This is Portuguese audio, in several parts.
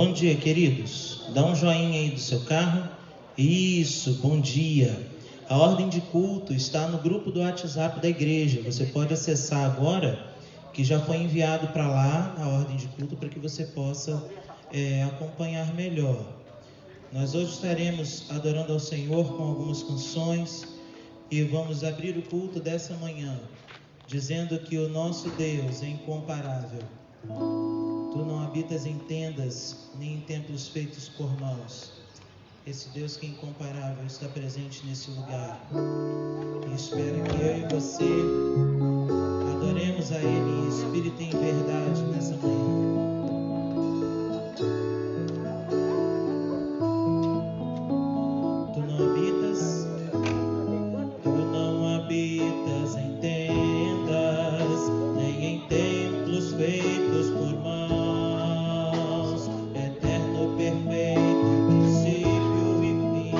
Bom dia, queridos. Dá um joinha aí do seu carro. Isso, bom dia. A ordem de culto está no grupo do WhatsApp da igreja. Você pode acessar agora, que já foi enviado para lá a ordem de culto, para que você possa acompanhar melhor. Nós hoje estaremos adorando ao Senhor com algumas canções e vamos abrir o culto dessa manhã, dizendo que o nosso Deus é incomparável. Tu não habitas em tendas, nem em templos feitos por mãos. Esse Deus que é incomparável está presente nesse lugar. E espero que eu e você adoremos a Ele em espírito e em verdade nessa manhã. Tu não habitas em tendas, nem em templos feitos por mãos. Eterno, perfeito, princípio e fim,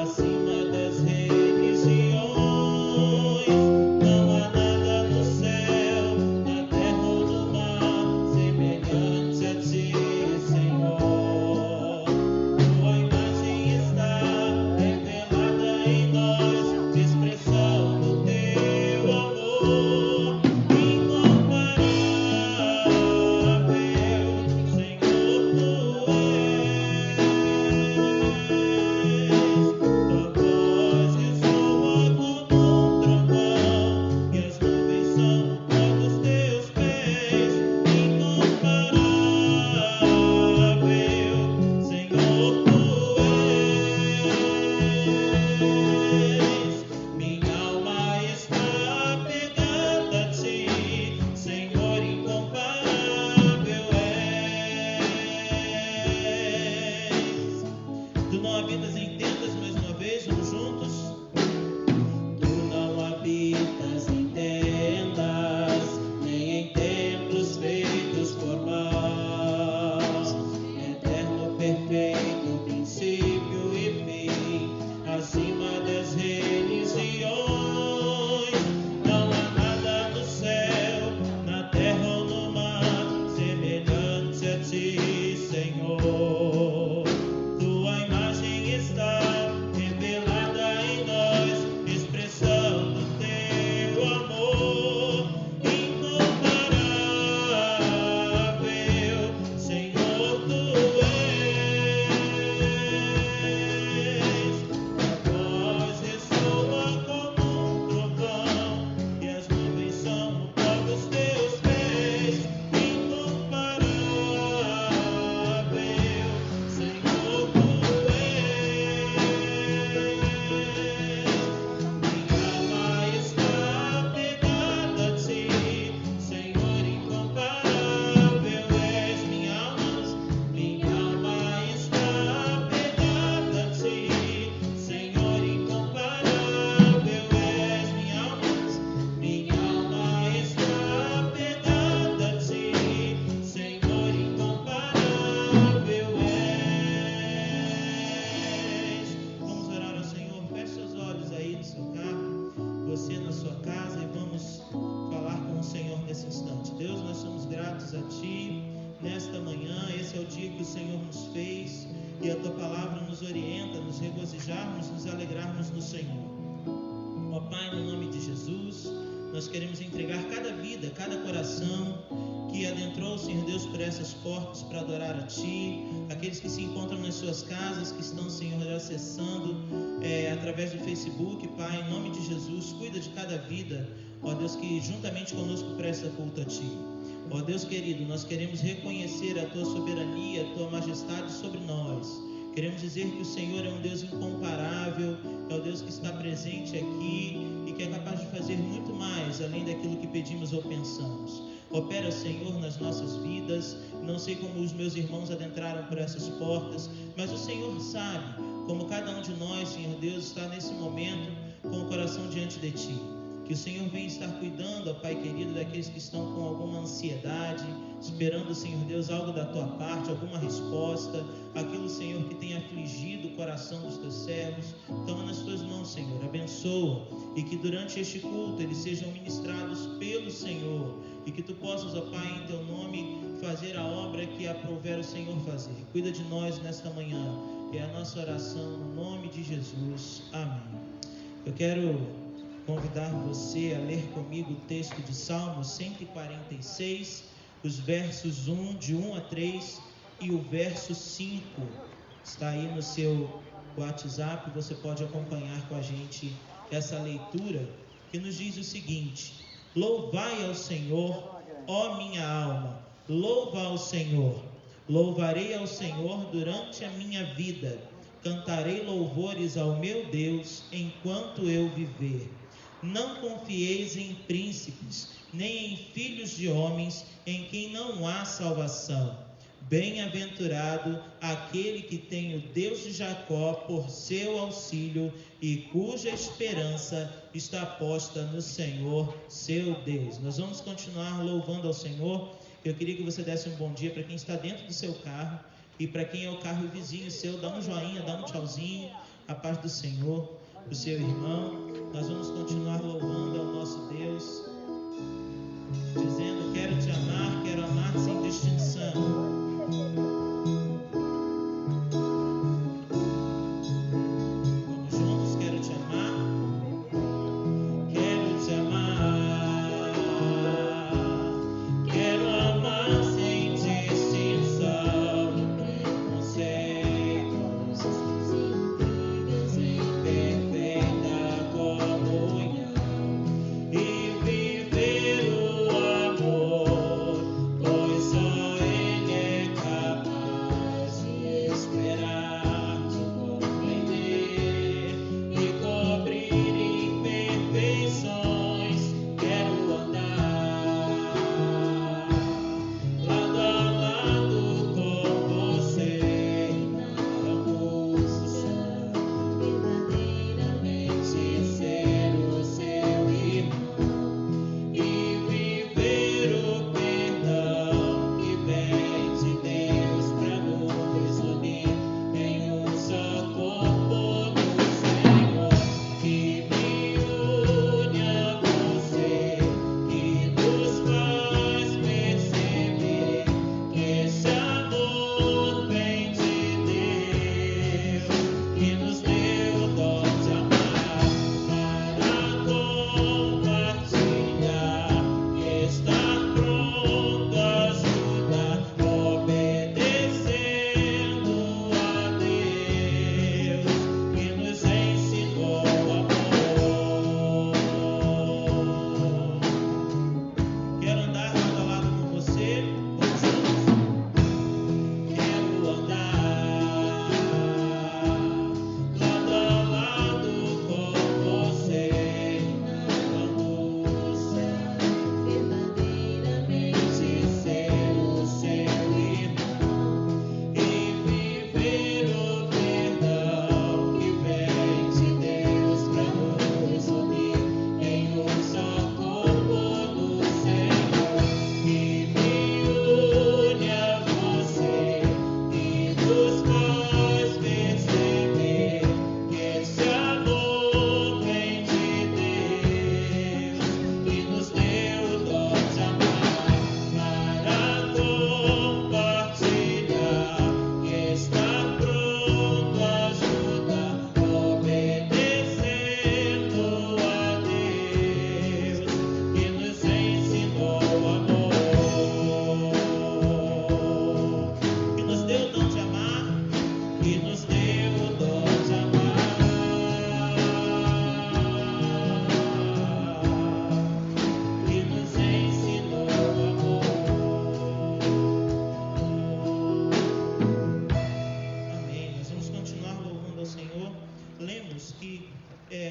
acima das religiões. Não há nada no céu, na terra ou no mar, semelhante a ti, Senhor. Tua imagem está revelada em nós, expressão do teu amor incomparável. Senhor, tu és. Tua voz ressoa como um trovão, e as nuvens são o pó dos teus pés. Incomparável, Senhor, tu és. Minha alma está apegada a ti, Senhor, incomparável és. Tu não habitas em tendas, mais uma vez, vamos juntos? Tu não habitas em tendas, nem em templos feitos por mãos. Eterno, perfeito, princípio e fim, acima das religiões. Não há nada no céu, na terra ou no mar, semelhante a ti, Senhor. Tua imagem está revelada em nós, expressão do teu amor incomparável. Senhor, tu és. Tua voz ressoa como um trovão, e as nuvens são o pó dos teus pés. Incomparável, Senhor, tu és. Minha alma está apegada a ti, Senhor, incomparável és. Minha alma está apegada a ti, Senhor, incomparável és. Minha alma está apegada a ti, Senhor, incomparável és. Vamos orar ao Senhor. Feche seus olhos aí no seu carro, você na sua casa, e vamos falar com o Senhor nesse instante. Deus, nós somos gratos a Ti nesta manhã. Esse é o dia que o Senhor nos fez, e a Tua palavra nos orienta, nos regozijarmos, nos alegrarmos no Senhor. Ó Pai, no nome de Jesus, nós queremos entregar cada vida, cada coração que adentrou, Senhor Deus, por essas portas para adorar a Ti, aqueles que se encontram nas suas casas, que estão, Senhor, acessando através do Facebook. Pai, em nome de Jesus, cuida de cada vida, ó Deus, que juntamente conosco presta culto a Ti. Ó Deus querido, nós queremos reconhecer a Tua soberania, a Tua majestade sobre nós. Queremos dizer que o Senhor é um Deus incomparável, é o Deus que está presente aqui e que é capaz de fazer muito mais além daquilo que pedimos ou pensamos. Opera, Senhor, nas nossas vidas. Não sei como os meus irmãos adentraram por essas portas, mas o Senhor sabe como cada um de nós, Senhor Deus, está nesse momento com o coração diante de Ti. Que o Senhor venha estar cuidando, ó Pai querido, daqueles que estão com alguma ansiedade, esperando, Senhor Deus, algo da Tua parte, alguma resposta, aquilo, Senhor, que tem afligido o coração dos Teus servos. Toma nas Tuas mãos, Senhor, abençoa, e que durante este culto eles sejam ministrados pelo Senhor, e que Tu possas, ó Pai, em Teu nome, fazer a obra que aprouver o Senhor fazer. Cuida de nós nesta manhã, é a nossa oração no nome de Jesus. Amém. Eu quero convidar você a ler comigo o texto de Salmo 146, os versos de 1 a 3 e o verso 5. Está aí no seu WhatsApp, você pode acompanhar com a gente essa leitura, que nos diz o seguinte: louvai ao Senhor, ó minha alma, louva ao Senhor. Louvarei ao Senhor durante a minha vida, cantarei louvores ao meu Deus enquanto eu viver. Não confieis em príncipes, nem em filhos de homens, em quem não há salvação. Bem-aventurado aquele que tem o Deus de Jacó por seu auxílio e cuja esperança está posta no Senhor, seu Deus. Nós vamos continuar louvando ao Senhor. Eu queria que você desse um bom dia para quem está dentro do seu carro, e para quem é o carro vizinho seu, dá um joinha, dá um tchauzinho, a paz do Senhor, do seu irmão. Nós vamos continuar louvando ao nosso Deus, dizendo: quero te amar, quero amar sem distinção.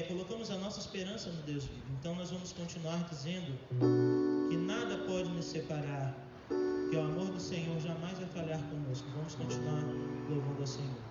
colocamos a nossa esperança no Deus vivo. Então nós vamos continuar dizendo que nada pode nos separar, que o amor do Senhor jamais vai falhar conosco. Vamos continuar louvando ao Senhor.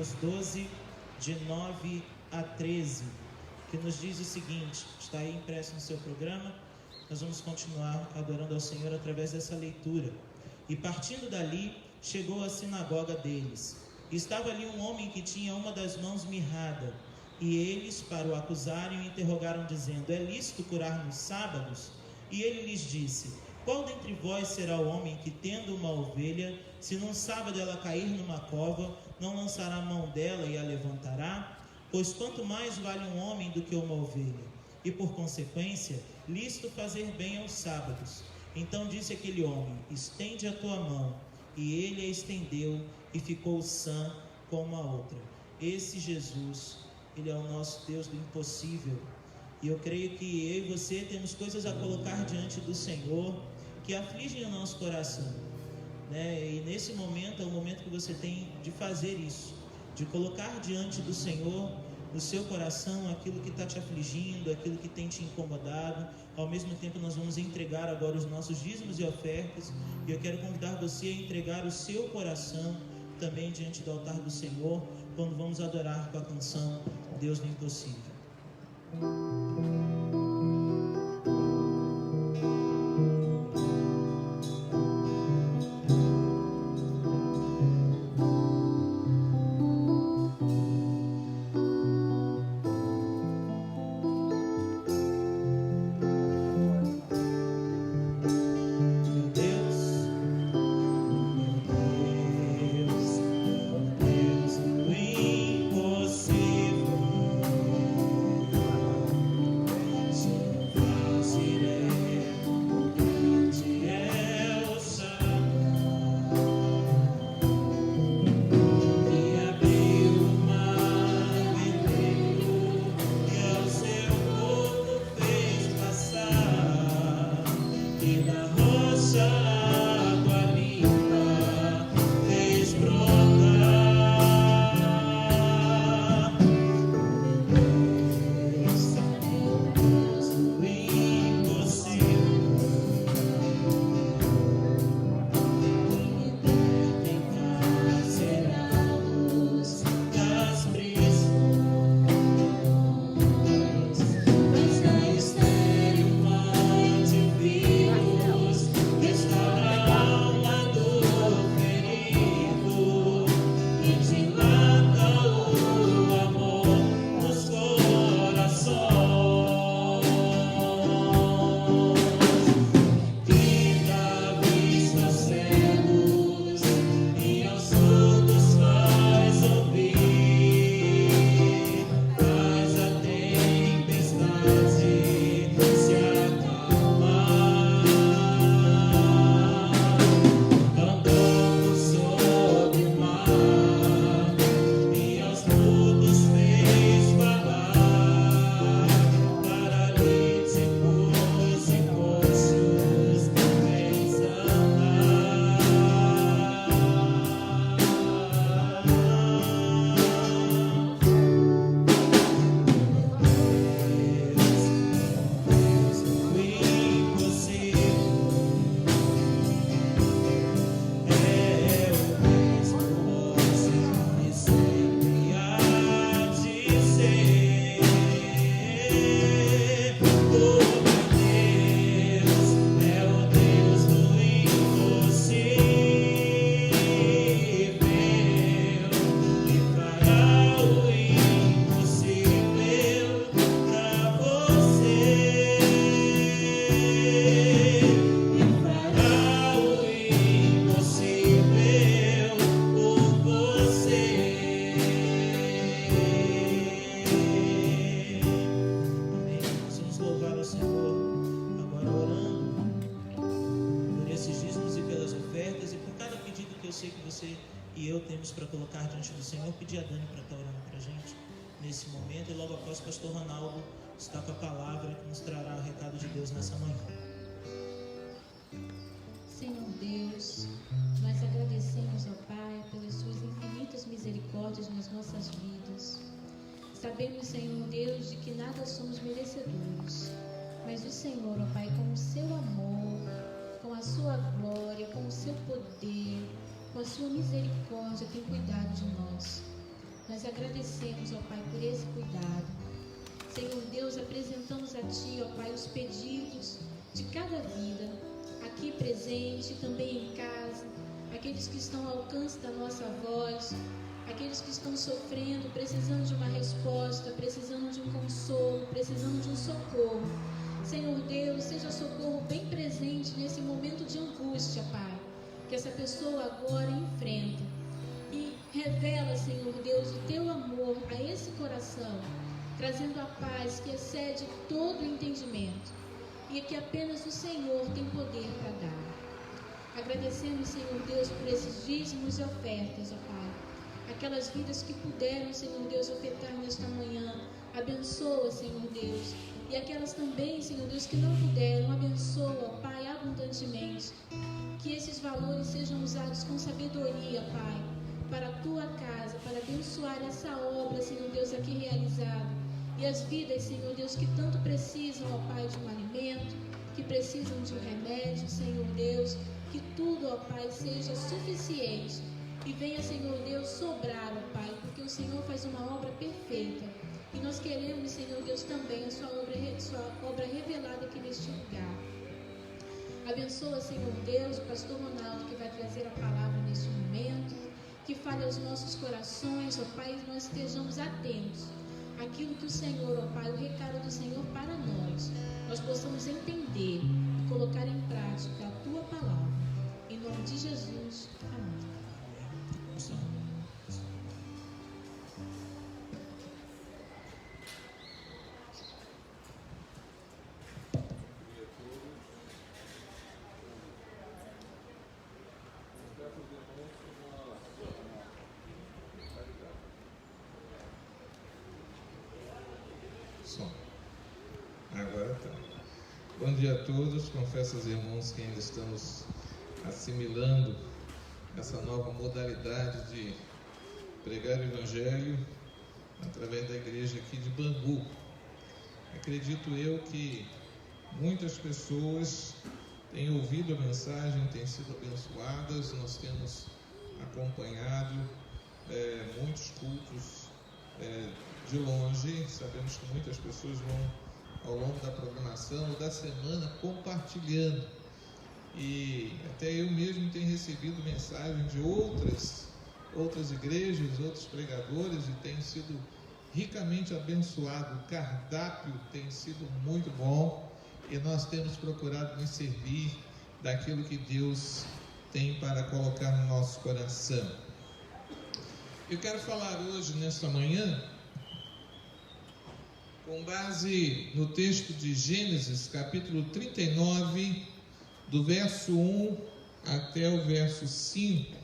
Números 12, de 9 a 13, que nos diz o seguinte, está aí impresso no seu programa. Nós vamos continuar adorando ao Senhor através dessa leitura. E partindo dali, chegou à sinagoga deles. Estava ali um homem que tinha uma das mãos mirrada, e eles, para o acusarem, o interrogaram, dizendo: é lícito curar nos sábados? E ele lhes disse: qual dentre vós será o homem que, tendo uma ovelha, se num sábado ela cair numa cova, não lançará a mão dela e a levantará? Pois quanto mais vale um homem do que uma ovelha? E por consequência, lícito fazer bem aos sábados. Então disse aquele homem: estende a tua mão. E ele a estendeu e ficou sã como a outra. Esse Jesus, Ele é o nosso Deus do impossível. E eu creio que eu e você temos coisas a colocar diante do Senhor que afligem o nosso coração, né? E nesse momento é o momento que você tem de fazer isso, de colocar diante do Senhor no seu coração aquilo que está te afligindo, aquilo que tem te incomodado. Ao mesmo tempo nós vamos entregar agora os nossos dízimos e ofertas, e eu quero convidar você a entregar o seu coração também diante do altar do Senhor, quando vamos adorar com a canção Deus do Impossível. Para colocar diante do Senhor, pedir a Dani para estar orando para a gente nesse momento, e logo após o pastor Ronaldo está com a palavra que nos trará o recado de Deus nessa manhã. Senhor Deus, nós agradecemos ao Pai pelas suas infinitas misericórdias nas nossas vidas. Sabemos, Senhor Deus, de que nada somos merecedores, mas o Senhor, ó Pai, com o seu amor, com a sua glória, com o seu poder, com a sua misericórdia, tem cuidado de nós. Nós agradecemos, ó Pai, por esse cuidado. Senhor Deus, apresentamos a Ti, ó Pai, os pedidos de cada vida, aqui presente, também em casa, aqueles que estão ao alcance da nossa voz, aqueles que estão sofrendo, precisando de uma resposta, precisando de um consolo, precisando de um socorro. Senhor Deus, seja socorro bem presente nesse momento de angústia, Pai, que essa pessoa agora enfrenta. E revela, Senhor Deus, o Teu amor a esse coração, trazendo a paz que excede todo o entendimento e que apenas o Senhor tem poder para dar. Agradecemos, Senhor Deus, por esses dízimos e ofertas, ó Pai. Aquelas vidas que puderam, Senhor Deus, ofertar nesta manhã, abençoa, Senhor Deus. E aquelas também, Senhor Deus, que não puderam, abençoa, ó Pai, abundantemente. Que esses valores sejam usados com sabedoria, Pai, para a Tua casa, para abençoar essa obra, Senhor Deus, aqui realizada. E as vidas, Senhor Deus, que tanto precisam, ó Pai, de um alimento, que precisam de um remédio, Senhor Deus, que tudo, ó Pai, seja suficiente e venha, Senhor Deus, sobrar, ó Pai, porque o Senhor faz uma obra perfeita e nós queremos, Senhor Deus, também a Sua obra revelada aqui neste lugar. Abençoa, Senhor Deus, o pastor Ronaldo, que vai trazer a palavra neste momento, que fale aos nossos corações, ó Pai, e nós estejamos atentos àquilo que o Senhor, ó Pai, o recado do Senhor para nós possamos entender e colocar em prática a Tua palavra. Em nome de Jesus, amém. Agora tá. Bom dia a todos. Confesso aos irmãos que ainda estamos assimilando essa nova modalidade de pregar o Evangelho através da igreja aqui de Bangu. Acredito eu que muitas pessoas têm ouvido a mensagem, têm sido abençoadas. Nós temos acompanhado muitos cultos de longe. Sabemos que muitas pessoas vão ao longo da programação ou da semana compartilhando, e até eu mesmo tenho recebido mensagens de outras igrejas, outros pregadores, e tenho sido ricamente abençoado. O cardápio tem sido muito bom e nós temos procurado nos servir daquilo que Deus tem para colocar no nosso coração. Eu quero falar hoje, nesta manhã, com base no texto de Gênesis, capítulo 39, do verso 1 até o verso 5,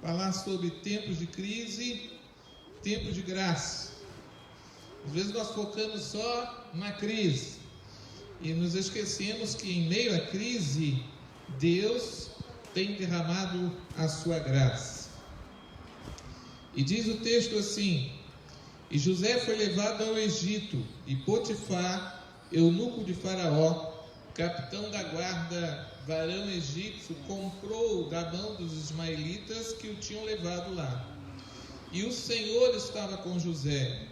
falar sobre tempos de crise, tempos de graça. Às vezes nós focamos só na crise e nos esquecemos que em meio à crise, Deus tem derramado a sua graça. E diz o texto assim: e José foi levado ao Egito, e Potifar, eunuco de Faraó, capitão da guarda, varão egípcio, comprou da mão dos ismaelitas que o tinham levado lá. E o Senhor estava com José,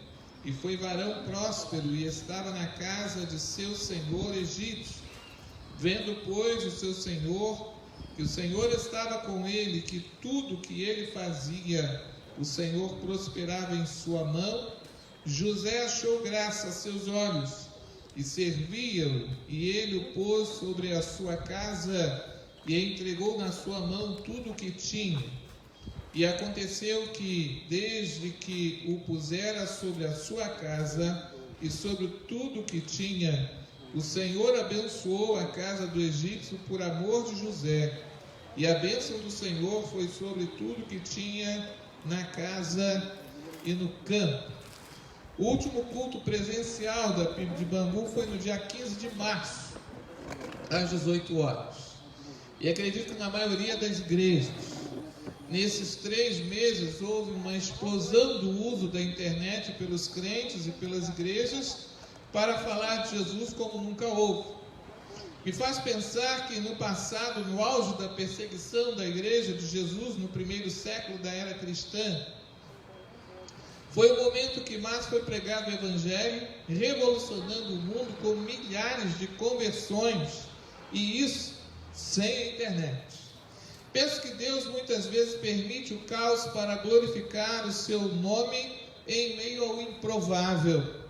e foi varão próspero, e estava na casa de seu senhor egípcio. Vendo, pois, o seu senhor, que o Senhor estava com ele, que tudo que ele fazia, o Senhor prosperava em sua mão, José achou graça a seus olhos, e servia-o, e ele o pôs sobre a sua casa, e entregou na sua mão tudo o que tinha. E aconteceu que, desde que o pusera sobre a sua casa, e sobre tudo o que tinha, o Senhor abençoou a casa do egípcio por amor de José, e a bênção do Senhor foi sobre tudo que tinha na casa e no campo. O último culto presencial da PIB de Bangu foi no dia 15 de março, às 18 horas. E acredito que na maioria das igrejas, nesses 3 meses, houve uma explosão do uso da internet pelos crentes e pelas igrejas para falar de Jesus como nunca houve. Me faz pensar que no passado, no auge da perseguição da igreja de Jesus, no primeiro século da era cristã, Foi o momento que mais foi pregado o Evangelho, revolucionando o mundo com milhares de conversões, e isso sem a internet. Penso que Deus muitas vezes permite o caos para glorificar o seu nome em meio ao improvável.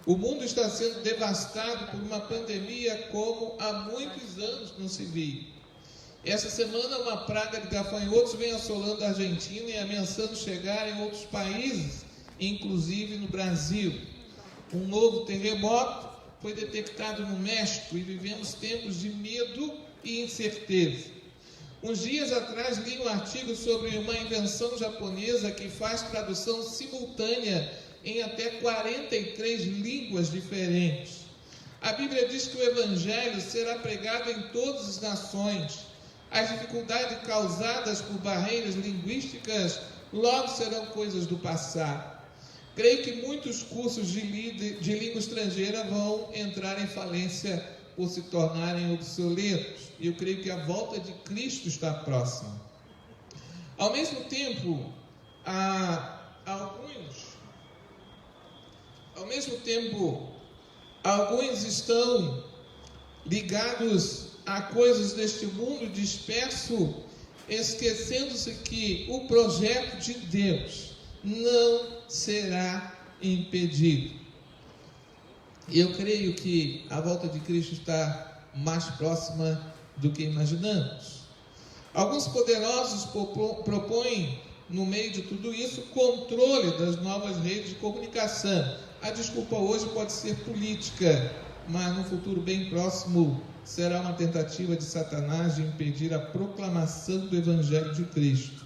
O mundo está sendo devastado por uma pandemia como há muitos anos não se viu. Essa semana uma praga de gafanhotos vem assolando a Argentina e ameaçando chegar em outros países, inclusive no Brasil. Um novo terremoto foi detectado no México e vivemos tempos de medo e incerteza. Uns dias atrás li um artigo sobre uma invenção japonesa que faz tradução simultânea em até 43 línguas diferentes. A Bíblia diz que o Evangelho será pregado em todas as nações. As dificuldades causadas por barreiras linguísticas logo serão coisas do passado. Creio que muitos cursos de língua estrangeira vão entrar em falência por se tornarem obsoletos. E eu creio que a volta de Cristo está próxima. Ao mesmo tempo, alguns estão ligados a coisas deste mundo disperso, esquecendo-se que o projeto de Deus não será impedido. E eu creio que a volta de Cristo está mais próxima do que imaginamos. Alguns poderosos propõem, no meio de tudo isso, controle das novas redes de comunicação. A desculpa hoje pode ser política, mas no futuro bem próximo será uma tentativa de Satanás de impedir a proclamação do Evangelho de Cristo.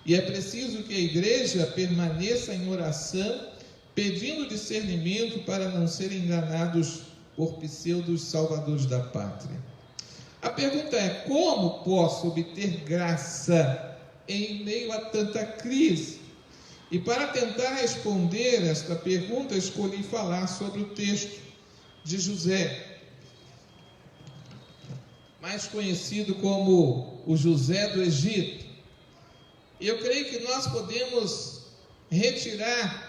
E é preciso que a igreja permaneça em oração, pedindo discernimento para não serem enganados por pseudos salvadores da pátria. A pergunta é: como posso obter graça em meio a tanta crise? E para tentar responder esta pergunta, escolhi falar sobre o texto de José, mais conhecido como o José do Egito. E eu creio que nós podemos retirar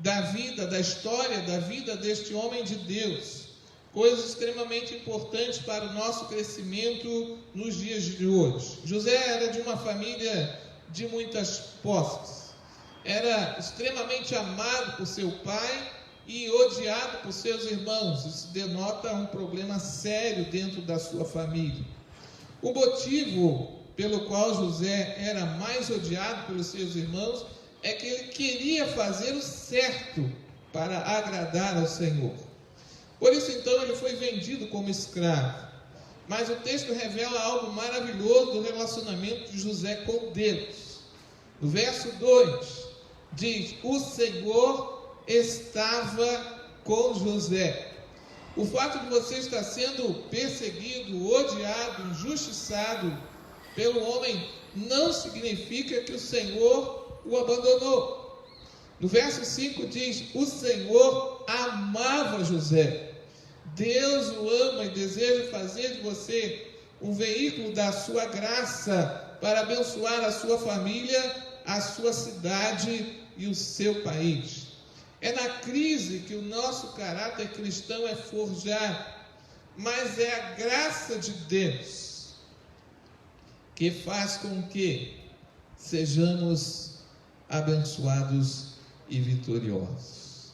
da história da vida deste homem de Deus, coisas extremamente importantes para o nosso crescimento nos dias de hoje. José era de uma família de muitas posses. Era extremamente amado por seu pai e odiado por seus irmãos. Isso denota um problema sério dentro da sua família. O motivo pelo qual José era mais odiado pelos seus irmãos é que ele queria fazer o certo para agradar ao Senhor. Por isso então ele foi vendido como escravo. Mas o texto revela algo maravilhoso do relacionamento de José com Deus. No verso 2 diz: o Senhor estava com José. O fato de você estar sendo perseguido, odiado, injustiçado pelo homem não significa que o Senhor o abandonou. No verso 5 diz: o Senhor amava José. Deus o ama e deseja fazer de você um veículo da sua graça para abençoar a sua família, a sua cidade e o seu país. É na crise que o nosso caráter cristão é forjado, mas é a graça de Deus que faz com que sejamos abençoados e vitoriosos.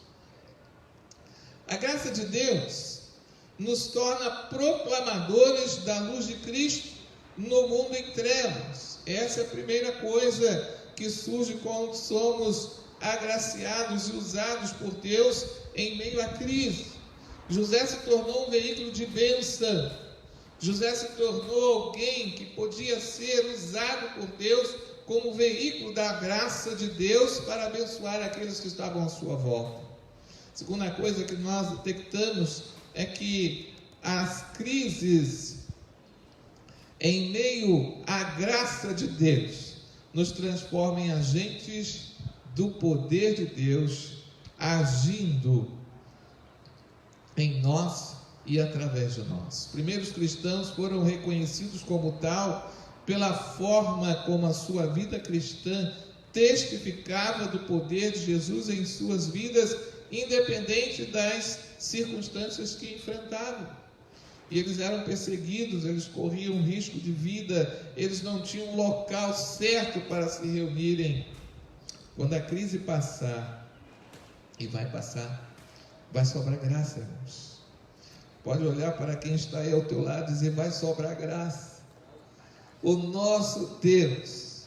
A graça de Deus nos torna proclamadores da luz de Cristo no mundo em trevas. Essa é a primeira coisa que surge quando somos agraciados e usados por Deus em meio à crise. José se tornou um veículo de bênção. José se tornou alguém que podia ser usado por Deus como veículo da graça de Deus para abençoar aqueles que estavam à sua volta. Segunda coisa que nós detectamos é que as crises em meio à graça de Deus nos transformam em agentes do poder de Deus agindo em nós e através de nós. Os primeiros cristãos foram reconhecidos como tal pela forma como a sua vida cristã testificava do poder de Jesus em suas vidas, independente das circunstâncias que enfrentavam. E eles eram perseguidos, eles corriam risco de vida, eles não tinham um local certo para se reunirem. Quando a crise passar, e vai passar, vai sobrar graça, irmãos. Pode olhar para quem está aí ao teu lado e dizer: vai sobrar graça. O nosso Deus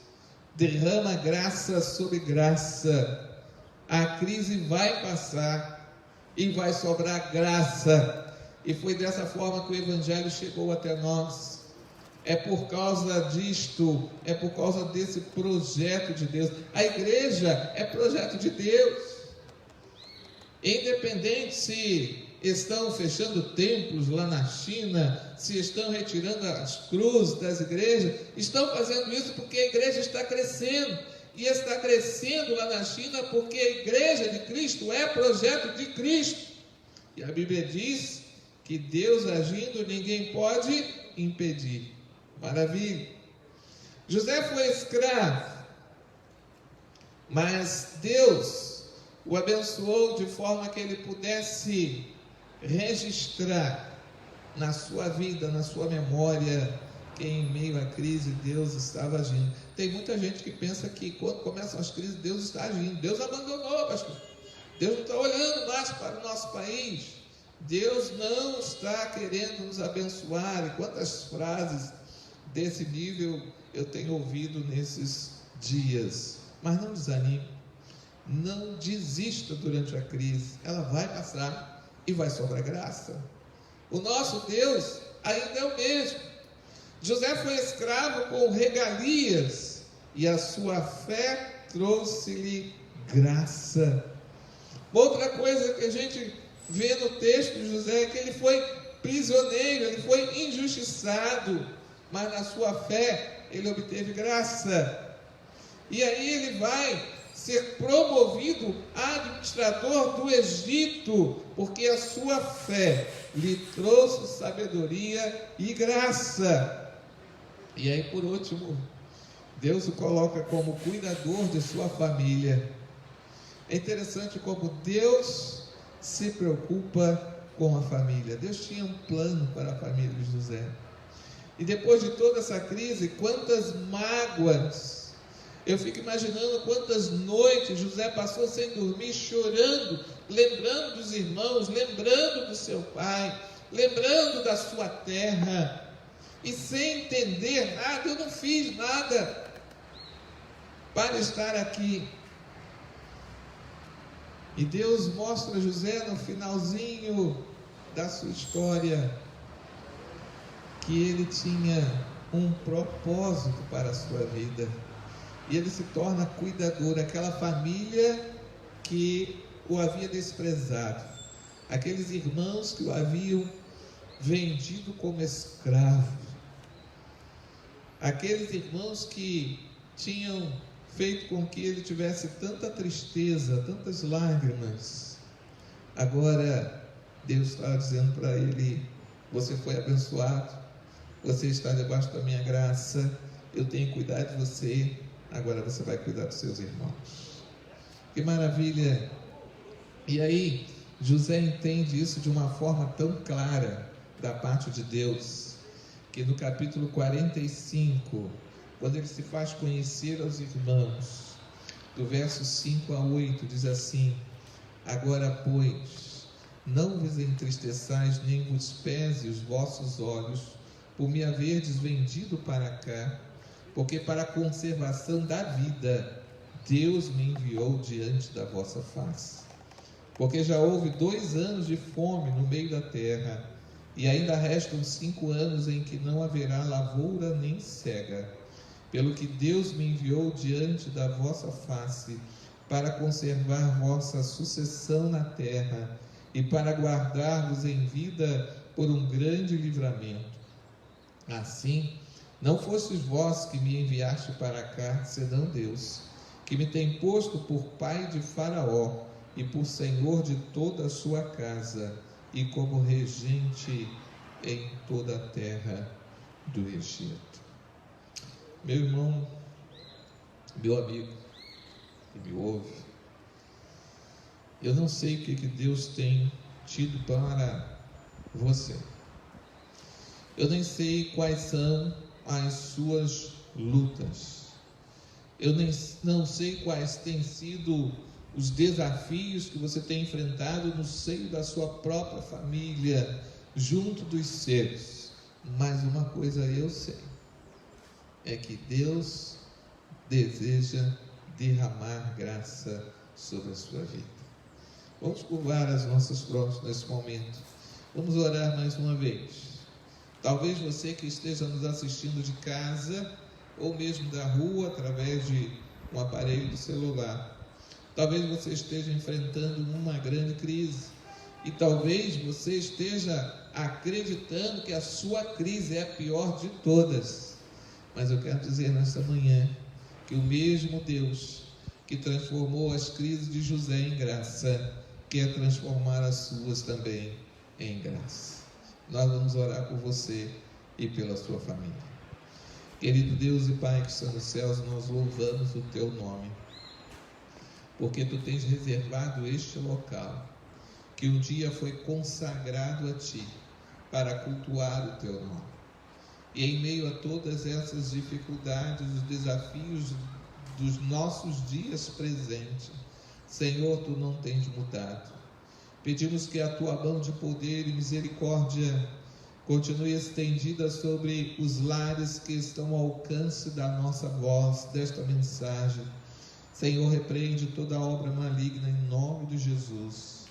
derrama graça sobre graça. A crise vai passar e vai sobrar graça. E foi dessa forma que o Evangelho chegou até nós. É por causa disto, é por causa desse projeto de Deus. A igreja é projeto de Deus. Independente se estão fechando templos lá na China, se estão retirando as cruzes das igrejas, estão fazendo isso porque a igreja está crescendo. E está crescendo lá na China porque a igreja de Cristo é projeto de Cristo. E a Bíblia diz que Deus agindo, ninguém pode impedir. Maravilha. José foi escravo, mas Deus o abençoou de forma que ele pudesse registrar na sua vida, na sua memória, que em meio à crise Deus estava agindo. Tem muita gente que pensa que quando começam as crises Deus está agindo. Deus abandonou, pastor. Deus não está olhando mais para o nosso país. Deus não está querendo nos abençoar. E quantas frases desse nível eu tenho ouvido nesses dias. Mas não desanime, não desista durante a crise. Ela vai passar e vai sobrar graça. O nosso Deus ainda é o mesmo. José foi escravo com regalias e a sua fé trouxe-lhe graça. Outra coisa que a gente vê no texto de José é que ele foi prisioneiro, ele foi injustiçado, mas na sua fé ele obteve graça. E aí ele vai ser promovido a administrador do Egito, porque a sua fé lhe trouxe sabedoria e graça. E aí, por último, Deus o coloca como cuidador de sua família. É interessante como Deus se preocupa com a família. Deus tinha um plano para a família de José. E depois de toda essa crise, quantas mágoas. Eu fico imaginando quantas noites José passou sem dormir, chorando, lembrando dos irmãos, lembrando do seu pai, lembrando da sua terra, e sem entender nada. Eu não fiz nada para estar aqui. E Deus mostra a José no finalzinho da sua história que ele tinha um propósito para a sua vida. E ele se torna cuidador. Aquela família que o havia desprezado, aqueles irmãos que o haviam vendido como escravo, aqueles irmãos que tinham feito com que ele tivesse tanta tristeza, tantas lágrimas. Agora Deus estava dizendo para ele: você foi abençoado, você está debaixo da minha graça, eu tenho cuidado de você, agora você vai cuidar dos seus irmãos. Que maravilha! E aí José entende isso de uma forma tão clara da parte de Deus, que no capítulo 45, quando ele se faz conhecer aos irmãos, do verso 5 a 8, diz assim: agora, pois, não vos entristeçais, nem vos pese os vossos olhos, por me haverdes vendido para cá, porque para a conservação da vida, Deus me enviou diante da vossa face. Porque já houve 2 anos de fome no meio da terra, e ainda restam 5 anos em que não haverá lavoura nem cega, pelo que Deus me enviou diante da vossa face, para conservar vossa sucessão na terra, e para guardar-vos em vida por um grande livramento. Assim, não fostes vós que me enviaste para cá, senão Deus, que me tem posto por pai de Faraó, e por senhor de toda a sua casa, e como regente em toda a terra do Egito. Meu irmão, meu amigo, que me ouve. Eu não sei o que Deus tem tido para você. Eu nem sei quais são as suas lutas. Eu não sei quais têm sido os desafios que você tem enfrentado no seio da sua própria família, junto dos seus. Mas uma coisa eu sei, é que Deus deseja derramar graça sobre a sua vida. Vamos curvar as nossas frontes nesse momento. Vamos orar mais uma vez. Talvez você que esteja nos assistindo de casa, ou mesmo da rua, através de um aparelho do celular, talvez você esteja enfrentando uma grande crise, e talvez você esteja acreditando que a sua crise é a pior de todas. Mas eu quero dizer nesta manhã que o mesmo Deus que transformou as crises de José em graça, quer transformar as suas também em graça. Nós vamos orar por você e pela sua família. Querido Deus e Pai que está nos céus, nós louvamos o Teu nome, porque Tu tens reservado este local, que um dia foi consagrado a Ti, para cultuar o Teu nome. E em meio a todas essas dificuldades, os desafios dos nossos dias presentes, Senhor, Tu não tens mudado. Pedimos que a Tua mão de poder e misericórdia continue estendida sobre os lares que estão ao alcance da nossa voz, desta mensagem. Senhor, repreende toda obra maligna em nome de Jesus.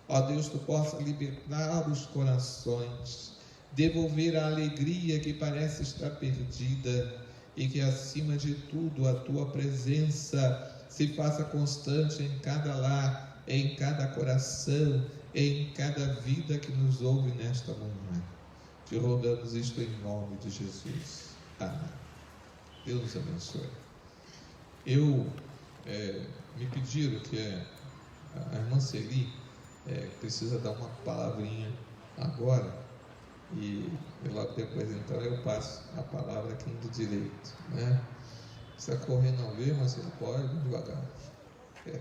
Ó Deus, Tu possa libertar os corações, devolver a alegria que parece estar perdida, e que acima de tudo a Tua presença se faça constante em cada lar, em cada coração, em cada vida que nos ouve nesta manhã. Te rogamos isto em nome de Jesus. Amém. Deus nos abençoe. Me pediram que a irmã Celi precisa dar uma palavrinha agora, e logo depois então eu passo a palavra aqui do direito, né? Se a correr não vê, mas você pode, devagar. Zé,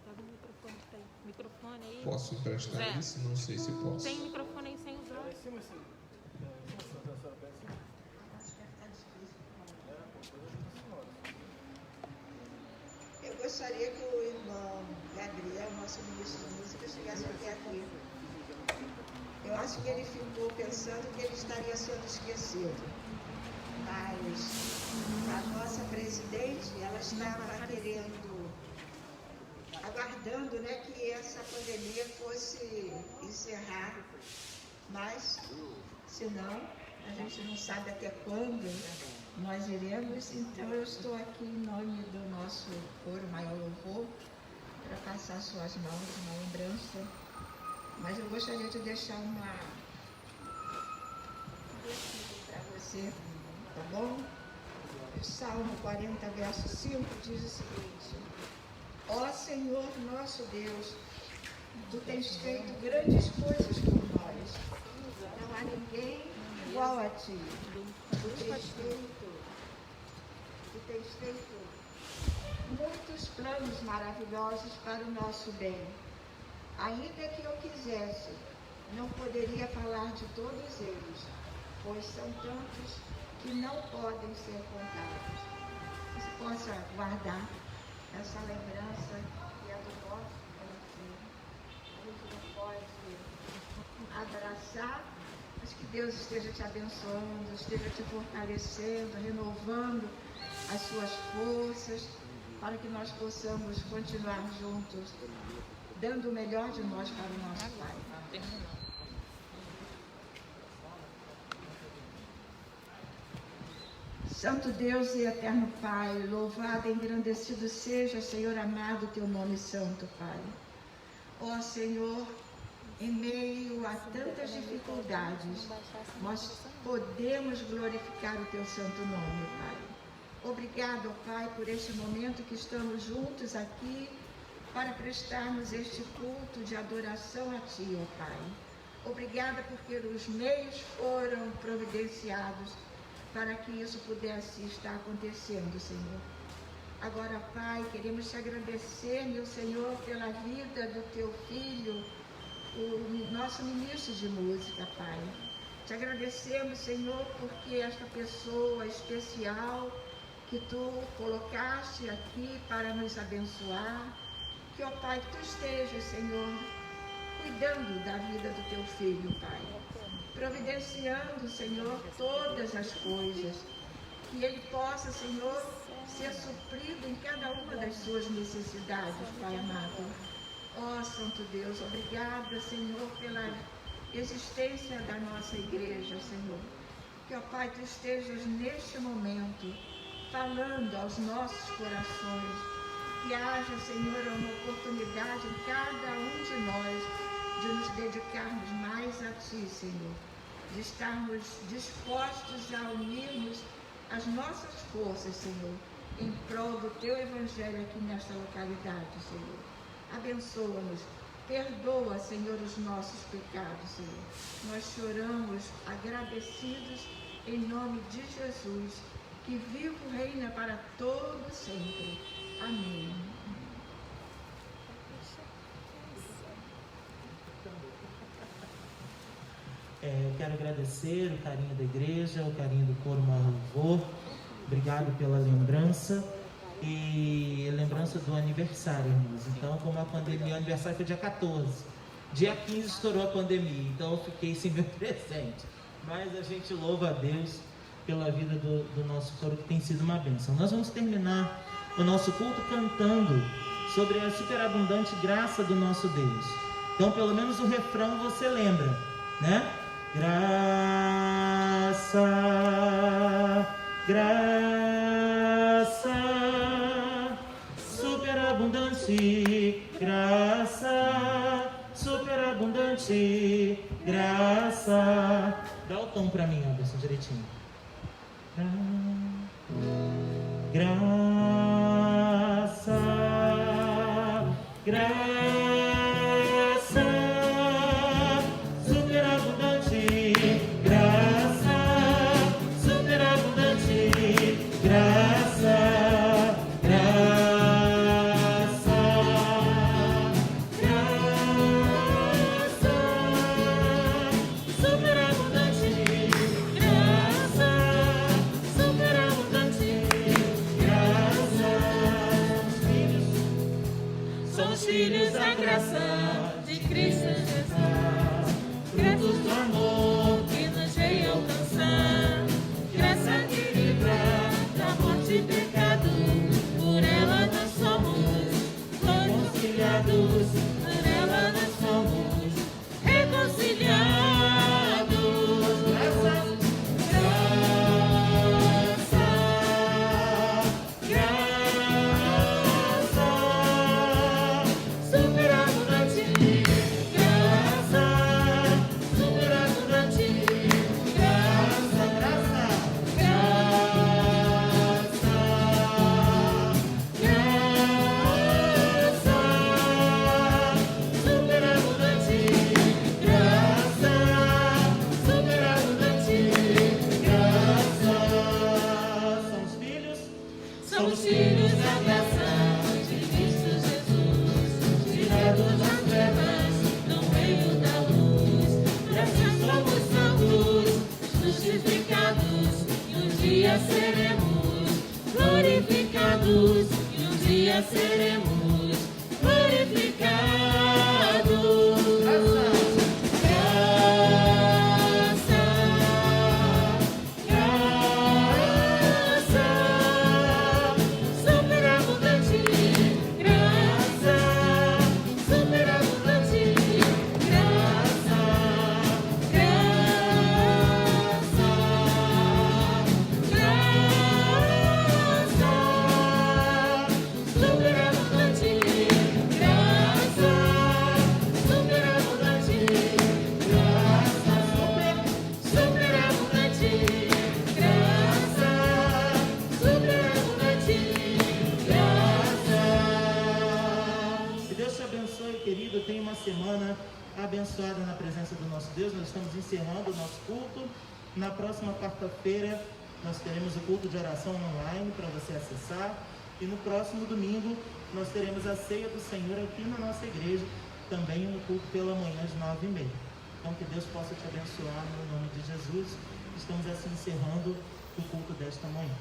pega o microfone aí. Posso emprestar Zé, isso? Não sei se posso. tem microfone aí sem usar. Eu gostaria que o irmão Gabriel, nosso ministro de música, chegasse até aqui. Eu acho que ele ficou pensando que ele estaria sendo esquecido. Mas a nossa presidente, ela estava aguardando, né, que essa pandemia fosse encerrar. Mas, se não, a gente não sabe até quando nós iremos. Então, eu estou aqui em nome do nosso coro Maior Louvor para passar suas mãos, uma lembrança. Mas eu gostaria de deixar uma para você, tá bom? O Salmo 40, verso 5 diz o seguinte: ó Senhor nosso Deus, Tu tens feito grandes coisas por nós. Não há ninguém igual a Ti. Tu tens feito muitos planos maravilhosos para o nosso bem. Ainda que eu quisesse, não poderia falar de todos eles, pois são tantos que não podem ser contados. Você possa guardar essa lembrança que é do nosso coração. A gente não pode abraçar, mas que Deus esteja te abençoando, esteja te fortalecendo, renovando as suas forças, para que nós possamos continuar juntos, dando o melhor de nós para o nosso Pai. Santo Deus e eterno Pai, louvado e engrandecido seja, Senhor amado, Teu nome santo, Pai. Ó Senhor, em meio a tantas dificuldades, nós podemos glorificar o Teu santo nome, Pai. Obrigado, Pai, por este momento que estamos juntos aqui para prestarmos este culto de adoração a Ti, ó Pai. Obrigada porque os meios foram providenciados para que isso pudesse estar acontecendo, Senhor. Agora, Pai, queremos te agradecer, meu Senhor, pela vida do teu filho, o nosso ministro de música, Pai. Te agradecemos, Senhor, porque esta pessoa especial que tu colocaste aqui para nos abençoar, que, ó Pai, que tu estejas, Senhor, cuidando da vida do teu filho, Pai, providenciando, Senhor, todas as coisas, que ele possa, Senhor, ser suprido em cada uma das suas necessidades, Pai amado. Ó Santo Deus, obrigada, Senhor, pela existência da nossa igreja, Senhor. Que, ó Pai, tu estejas neste momento falando aos nossos corações, que haja, Senhor, uma oportunidade em cada um de nós de nos dedicarmos mais a Ti, Senhor, de estarmos dispostos a unirmos as nossas forças, Senhor, em prol do Teu Evangelho aqui nesta localidade, Senhor. Abençoa-nos, perdoa, Senhor, os nossos pecados, Senhor. Nós choramos agradecidos em nome de Jesus, que vivo reina para todo sempre. Amém. Eu quero agradecer o carinho da igreja, o carinho do coro Louvor. Obrigado pela lembrança. E lembrança do aniversário, irmãos. Então, como a pandemia, o aniversário foi dia 14. Dia 15 estourou a pandemia, então eu fiquei sem meu presente. Mas a gente louva a Deus pela vida do nosso coro, que tem sido uma bênção. Nós vamos terminar o nosso culto cantando sobre a superabundante graça do nosso Deus. Então, pelo menos o refrão você lembra, né? Graça, graça, superabundante, graça, superabundante, graça. Dá o tom pra mim, Anderson, direitinho. Graça, graça, superabundante, graça, superabundante, graça, graça, graça, superabundante, graça, superabundante, graça. Somos filhos da graça de Cristo Jesus, frutos do amor que nos veio alcançar, graça que livra da morte e pecado, por ela nós somos reconciliados, por ela nós somos reconciliados. Graça, graça, superabundante, graça, superabundante, graça, graça, graça, superabundante, graça, superabundante, graça. Somos filhos da graça de Cristo Jesus, tirados das trevas, no meio da luz. Graças somos salvos, justificados, e um dia seremos glorificados, e um dia seremos glorificados. Graça, graça, superabundante, graça, superabundante, graça, graça, graça, superabundante, graça, superabundante, graça, superabundante, graça, superabundante, graça. Que Deus te abençoe, querido. Tenha uma semana abençoada na presença do nosso Deus. Nós estamos encerrando o nosso culto. Na próxima quarta-feira nós teremos o culto de oração online para você acessar. E no próximo domingo nós teremos a ceia do Senhor aqui na nossa igreja, também um culto pela manhã às 9h30. Então que Deus possa te abençoar no nome de Jesus. Estamos assim encerrando o culto desta manhã.